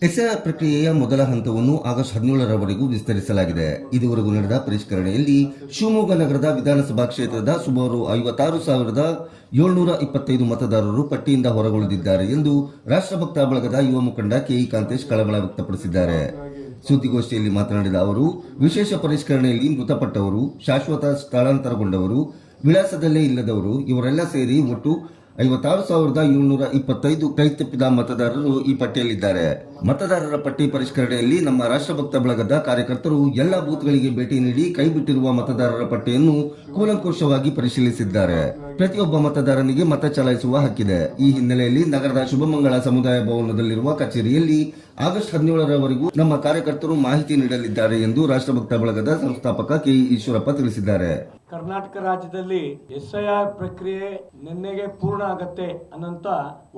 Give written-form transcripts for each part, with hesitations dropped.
SIR ಪ್ರಕ್ರಿಯೆಯ ಮೊದಲ ಹಂತವನ್ನು ಆಗಸ್ಟ್ 17ರವರೆಗೂ ವಿಸ್ತರಿಸಲಾಗಿದೆ. ಇದುವರೆಗೂ ನಡೆದ ಪರಿಷ್ಕರಣೆಯಲ್ಲಿ ಶಿವಮೊಗ್ಗ ನಗರದ ವಿಧಾನಸಭಾ ಕ್ಷೇತ್ರದ ಸುಮಾರು 56,725 ಮತದಾರರು ಪಟ್ಟಿಯಿಂದ ಹೊರಗುಳಿದಿದ್ದಾರೆ ಎಂದು ರಾಷ್ಟ್ರಭಕ್ತ ಬಳಗದ ಯುವ ಮುಖಂಡ ಕೆಇ ಕಾಂತೇಶ್ ಕಳವಳ ವ್ಯಕ್ತಪಡಿಸಿದ್ದಾರೆ. ಸುದ್ದಿಗೋಷ್ಠಿಯಲ್ಲಿ ಮಾತನಾಡಿದ ಅವರು, ವಿಶೇಷ ಪರಿಷ್ಕರಣೆಯಲ್ಲಿ ಮೃತಪಟ್ಟವರು, ಶಾಶ್ವತ ಸ್ಥಳಾಂತರಗೊಂಡವರು, ವಿಳಾಸದಲ್ಲೇ ಇಲ್ಲದವರು ಇವರೆಲ್ಲ ಸೇರಿ ಒಟ್ಟು 56,725 ಕೈತಪ್ಪಿದ ಮತದಾರರು ಈ ಪಟ್ಟಿಯಲ್ಲಿದ್ದಾರೆ. ಮತದಾರರ ಪಟ್ಟಿ ಪರಿಷ್ಕರಣೆಯಲ್ಲಿ ನಮ್ಮ ರಾಷ್ಟ್ರಭಕ್ತ ಬಳಗದ ಕಾರ್ಯಕರ್ತರು ಎಲ್ಲ ಬೂತ್ಗಳಿಗೆ ಭೇಟಿ ನೀಡಿ ಕೈಬಿಟ್ಟಿರುವ ಮತದಾರರ ಪಟ್ಟಿಯನ್ನು ಕೂಲಂಕುಷವಾಗಿ ಪರಿಶೀಲಿಸಿದ್ದಾರೆ. ಪ್ರತಿಯೊಬ್ಬ ಮತದಾರನಿಗೆ ಮತ ಚಲಾಯಿಸುವ ಹಕ್ಕಿದೆ. ಈ ಹಿನ್ನೆಲೆಯಲ್ಲಿ ನಗರದ ಶುಭಮಂಗಳ ಸಮುದಾಯ ಭವನದಲ್ಲಿರುವ ಕಚೇರಿಯಲ್ಲಿ ಆಗಸ್ಟ್ 17ರವರೆಗೂ ನಮ್ಮ ಕಾರ್ಯಕರ್ತರು ಮಾಹಿತಿ ನೀಡಲಿದ್ದಾರೆ ಎಂದು ರಾಷ್ಟ್ರಭಕ್ತ ಬಳಗದ ಸಂಸ್ಥಾಪಕ ಕೆಇ ಈಶ್ವರಪ್ಪ ತಿಳಿಸಿದ್ದಾರೆ. ಕರ್ನಾಟಕ ರಾಜ್ಯದಲ್ಲಿ ಎಸ್ಐಆರ್ ಪ್ರಕ್ರಿಯೆ ನಿನ್ನೆಗೆ ಪೂರ್ಣ ಆಗತ್ತೆ ಅನ್ನೋಂತ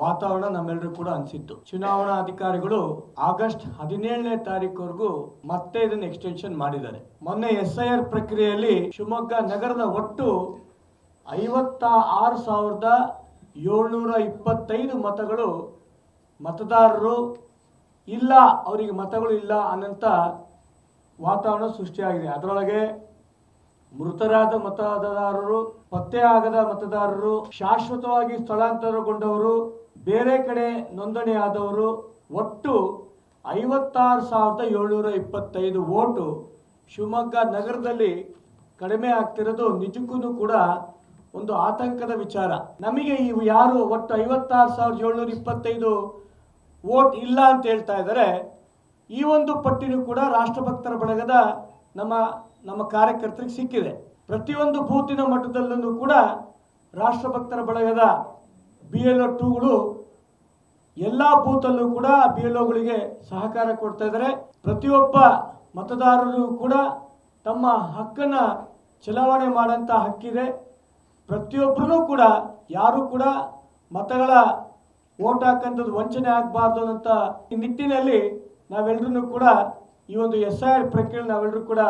ವಾತಾವರಣ ನಮ್ಮೆಲ್ಲರೂ ಕೂಡ ಅನಿಸಿತ್ತು. ಚುನಾವಣಾ ಅಧಿಕಾರಿಗಳು ಆಗಸ್ಟ್ 17ನೇ ತಾರೀಕುವರೆಗೂ ಮತ್ತೆ ಇದನ್ನು ಎಕ್ಸ್ಟೆನ್ಷನ್ ಮಾಡಿದ್ದಾರೆ. ಮೊನ್ನೆ ಎಸ್ಐಆರ್ ಪ್ರಕ್ರಿಯೆಯಲ್ಲಿ ಶಿವಮೊಗ್ಗ ನಗರದ ಒಟ್ಟು 56,725 ಮತಗಳು ಮತದಾರರು ಇಲ್ಲ, ಅವರಿಗೆ ಮತಗಳು ಇಲ್ಲ ಅನ್ನೋಂಥ ವಾತಾವರಣ ಸೃಷ್ಟಿಯಾಗಿದೆ. ಅದರೊಳಗೆ ಮೃತರಾದ ಮತದಾರರು, ಪತ್ತೆಯಾಗದ ಮತದಾರರು, ಶಾಶ್ವತವಾಗಿ ಸ್ಥಳಾಂತರಗೊಂಡವರು, ಬೇರೆ ಕಡೆ ನೋಂದಣಿ ಆದವರು, ಒಟ್ಟು 56,725 ವೋಟು ಶಿವಮೊಗ್ಗ ನಗರದಲ್ಲಿ ಕಡಿಮೆ ಆಗ್ತಿರೋದು ನಿಜಕ್ಕೂ ಕೂಡ ಒಂದು ಆತಂಕದ ವಿಚಾರ. ನಮಗೆ ಇವು ಯಾರು ಒಟ್ಟು 56,725 ವೋಟ್ ಇಲ್ಲ ಅಂತ ಹೇಳ್ತಾ ಇದ್ದಾರೆ. ಈ ಒಂದು ಪಟ್ಟಿನೂ ಕೂಡ ರಾಷ್ಟ್ರಭಕ್ತರ ಬಳಗದ ನಮ್ಮ ಕಾರ್ಯಕರ್ತರಿಗೆ ಸಿಕ್ಕಿದೆ. ಪ್ರತಿಯೊಂದು ಬೂತಿನ ಮಟ್ಟದಲ್ಲೂ ಕೂಡ ರಾಷ್ಟ್ರಭಕ್ತರ ಬಳಗದ BLO 2ಗಳು ಎಲ್ಲ ಬೂತಲ್ಲೂ ಕೂಡ BLOಗಳಿಗೆ ಸಹಕಾರ ಕೊಡ್ತಾ ಇದ್ದಾರೆ. ಪ್ರತಿಯೊಬ್ಬ ಮತದಾರರು ಕೂಡ ತಮ್ಮ ಹಕ್ಕನ್ನು ಚಲಾವಣೆ ಮಾಡೋಂಥ ಹಕ್ಕಿದೆ. ಪ್ರತಿಯೊಬ್ಬರೂ ಕೂಡ ಯಾರು ಕೂಡ ಮತಗಳ ವೋಟ್ ಹಾಕಂಥದ್ದು ವಂಚನೆ ಆಗಬಾರ್ದು ಅನ್ನೋಂಥ ಈ ನಿಟ್ಟಿನಲ್ಲಿ ನಾವೆಲ್ಲರೂ ಕೂಡ ಈ ಒಂದು ಎಸ್ಐಆರ್ ಪ್ರಕ್ರಿಯೆ ನಾವೆಲ್ಲರೂ ಕೂಡ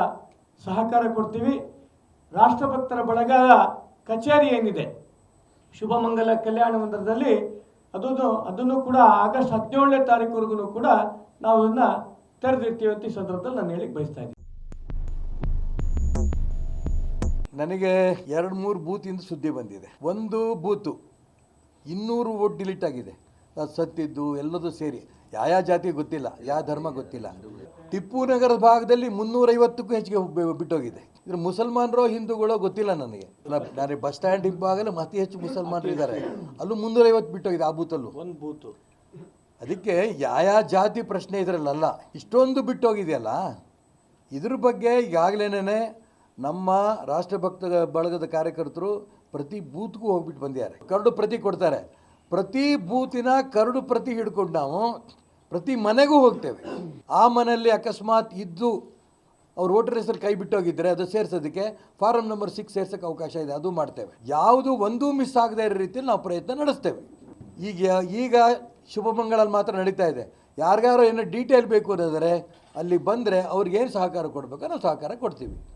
ಸಹಕಾರ ಕೊಡ್ತೀವಿ. ರಾಷ್ಟ್ರಭಕ್ತರ ಬಳಗದ ಕಚೇರಿ ಏನಿದೆ ಶುಭಮಂಗಲ ಕಲ್ಯಾಣ ಮಂದಿರದಲ್ಲಿ ಅದನ್ನು ಕೂಡ ಆಗಸ್ಟ್ 17ನೇ ತಾರೀಕುವರೆಗೂ ಕೂಡ ನಾವು ಅದನ್ನು ತೆರೆದಿರ್ತೀವಿ ಅಂತ ಈ ಸಂದರ್ಭದಲ್ಲಿ ನಾನು ಹೇಳಿಕ್ಕೆ ಬಯಸ್ತಾ ಇದ್ದೀನಿ. ನನಗೆ 2-3 ಬೂತಿಂದ ಸುದ್ದಿ ಬಂದಿದೆ. ಒಂದು ಬೂತು 200 ವೋಟ್ ಡಿಲೀಟ್ ಆಗಿದೆ. ಅದು ಸತ್ತಿದ್ದು ಎಲ್ಲದೂ ಸೇರಿ ಯಾವ ಜಾತಿ ಗೊತ್ತಿಲ್ಲ, ಯಾವ ಧರ್ಮ ಗೊತ್ತಿಲ್ಲ. ಟಿಪ್ಪು ನಗರದ ಭಾಗದಲ್ಲಿ 350ಕ್ಕೂ ಹೆಚ್ಚಿಗೆ ಬಿಟ್ಟೋಗಿದೆ. ಇದ್ರ ಮುಸಲ್ಮಾನರೋ ಹಿಂದೂಗಳೋ ಗೊತ್ತಿಲ್ಲ ನನಗೆ. ನಾನು ಬಸ್ ಸ್ಟ್ಯಾಂಡ್ ಭಾಗದಲ್ಲಿ ಅತಿ ಹೆಚ್ಚು ಮುಸಲ್ಮಾನರು ಇದ್ದಾರೆ. ಅಲ್ಲೂ 350 ಬಿಟ್ಟೋಗಿದೆ. ಆ ಬೂತಲ್ಲೂ ಒಂದು ಬೂತು. ಅದಕ್ಕೆ ಯಾವ ಜಾತಿ ಪ್ರಶ್ನೆ ಇದರಲ್ಲ, ಇಷ್ಟೊಂದು ಬಿಟ್ಟೋಗಿದೆಯಲ್ಲ. ಇದ್ರ ಬಗ್ಗೆ ಈಗಾಗಲೇ ನಮ್ಮ ರಾಷ್ಟ್ರಭಕ್ತ ಬಳಗದ ಕಾರ್ಯಕರ್ತರು ಪ್ರತಿ ಬೂತ್ಗೂ ಹೋಗ್ಬಿಟ್ಟು ಬಂದಿದ್ದಾರೆ. ಕರಡು ಪ್ರತಿ ಕೊಡ್ತಾರೆ. ಪ್ರತಿ ಬೂತಿನ ಕರಡು ಪ್ರತಿ ಹಿಡ್ಕೊಂಡು ನಾವು ಪ್ರತಿ ಮನೆಗೂ ಹೋಗ್ತೇವೆ. ಆ ಮನೆಯಲ್ಲಿ ಅಕಸ್ಮಾತ್ ಇದ್ದು ಅವ್ರು ವೋಟರ್ ಹೆಸರು ಕೈ ಬಿಟ್ಟೋಗಿದ್ದರೆ ಅದು ಸೇರಿಸೋದಕ್ಕೆ ಫಾರಂ ನಂಬರ್ 6 ಸೇರ್ಸೋಕ್ಕೆ ಅವಕಾಶ ಇದೆ, ಅದು ಮಾಡ್ತೇವೆ. ಯಾವುದು ಒಂದೂ ಮಿಸ್ ಆಗದೇ ಇರೋ ರೀತಿಯಲ್ಲಿ ನಾವು ಪ್ರಯತ್ನ ನಡೆಸ್ತೇವೆ. ಈಗ ಶುಭಮಂಗಳಲ್ಲಿ ಮಾತ್ರ ನಡೀತಾ ಇದೆ. ಯಾರಿಗಾರು ಏನೋ ಡೀಟೇಲ್ ಬೇಕು ಅನ್ನೋದರೆ ಅಲ್ಲಿ ಬಂದರೆ ಅವ್ರಿಗೇನು ಸಹಕಾರ ಕೊಡಬೇಕು ನಾವು ಸಹಕಾರ ಕೊಡ್ತೀವಿ.